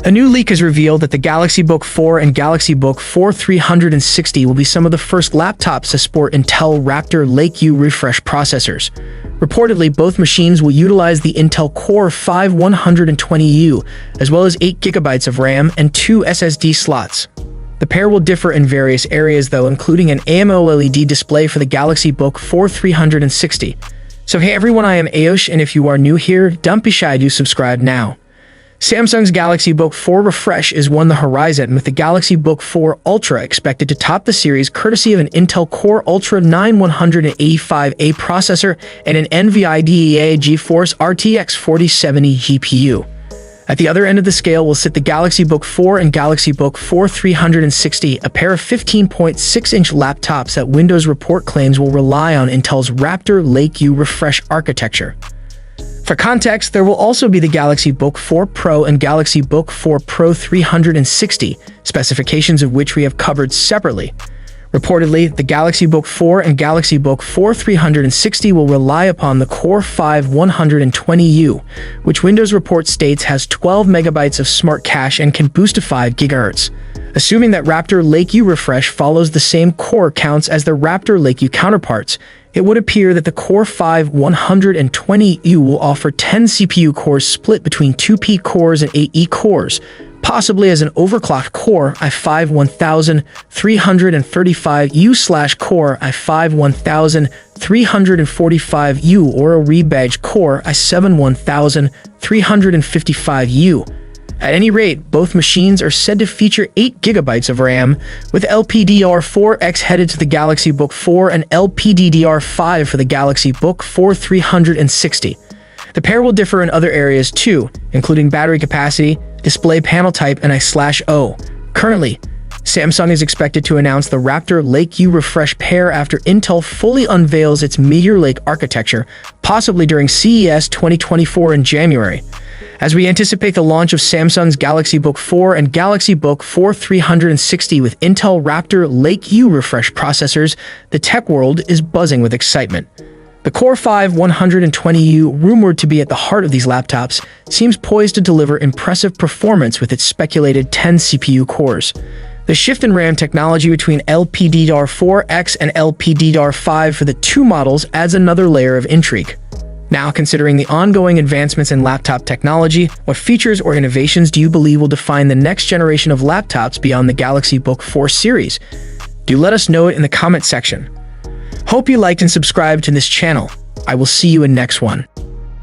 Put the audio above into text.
A new leak has revealed that the Galaxy Book4 and Galaxy Book4 360 will be some of the first laptops to sport Intel Raptor Lake U refresh processors. Reportedly, both machines will utilize the Intel Core 5 120U, as well as 8 GB of RAM and 2 SSD slots. The pair will differ in various areas though, including an AMOLED display for the Galaxy Book4 360. So hey everyone, I am Ayosh, and if you are new here, don't be shy to subscribe now. Samsung's Galaxy Book4 refresh is on the horizon, with the Galaxy Book4 Ultra expected to top the series courtesy of an Intel Core Ultra 9 185A processor and an NVIDIA GeForce RTX 4070 GPU. At the other end of the scale will sit the Galaxy Book4 and Galaxy Book4 360, a pair of 15.6-inch laptops that Windows Report claims will rely on Intel's Raptor Lake U refresh architecture. For context, there will also be the Galaxy Book4 Pro and Galaxy Book4 Pro 360, specifications of which we have covered separately. Reportedly, the Galaxy Book4 and Galaxy Book4 360 will rely upon the Core 5 120U, which Windows Report states has 12 MB of smart cache and can boost to 5 GHz. Assuming that Raptor Lake U refresh follows the same core counts as the Raptor Lake U counterparts, it would appear that the Core 5 120U will offer 10 CPU cores split between 2P cores and 8E cores, possibly as an overclocked Core i5 1335U/Core i5 1345U or a rebadged Core i7 1355U. At any rate, both machines are said to feature 8 GB of RAM, with LPDDR4X headed to the Galaxy Book4 and LPDDR5 for the Galaxy Book4 360. The pair will differ in other areas too, including battery capacity, display panel type, and I/O. Currently, Samsung is expected to announce the Raptor Lake U refresh pair after Intel fully unveils its Meteor Lake architecture, possibly during CES 2024 in January. As we anticipate the launch of Samsung's Galaxy Book4 and Galaxy Book4 360 with Intel Raptor Lake U refresh processors, the tech world is buzzing with excitement. The Core 5 120U, rumored to be at the heart of these laptops, seems poised to deliver impressive performance with its speculated 10 CPU cores. The shift in RAM technology between LPDDR4X and LPDDR5 for the two models adds another layer of intrigue. Now, considering the ongoing advancements in laptop technology, what features or innovations do you believe will define the next generation of laptops beyond the Galaxy Book4 series? Do let us know it in the comment section. Hope you liked and subscribed to this channel. I will see you in next one.